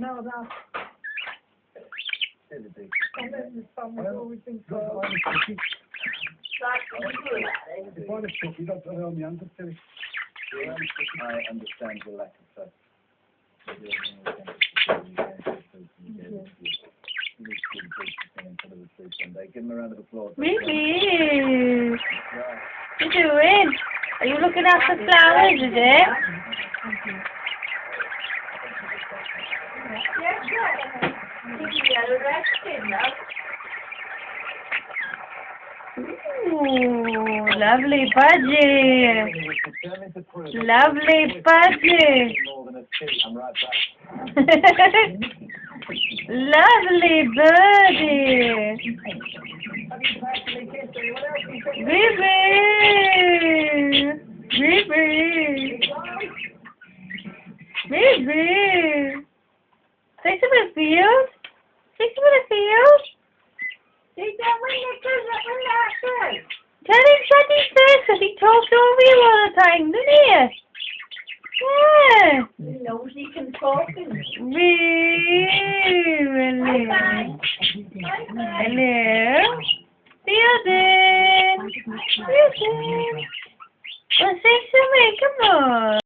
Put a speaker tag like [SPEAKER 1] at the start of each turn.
[SPEAKER 1] know that.
[SPEAKER 2] Really big.
[SPEAKER 1] And then the sun was always been
[SPEAKER 2] If I was picky, that's what I own the answer to it. I understand the lack of trust. Give him a round of applause.
[SPEAKER 3] Ruby, what you doing? Are you looking after flowers, is it? Ooh, lovely Budgie. Lovely Budgie. Lovely birdie. Ruby. Take some of the field. Take some of the field. Tell him shut his face because he talks over you all the time, doesn't he? Yeah.
[SPEAKER 1] He knows he can talk.
[SPEAKER 3] Really? Hello? Fielding. Well, say something, come on.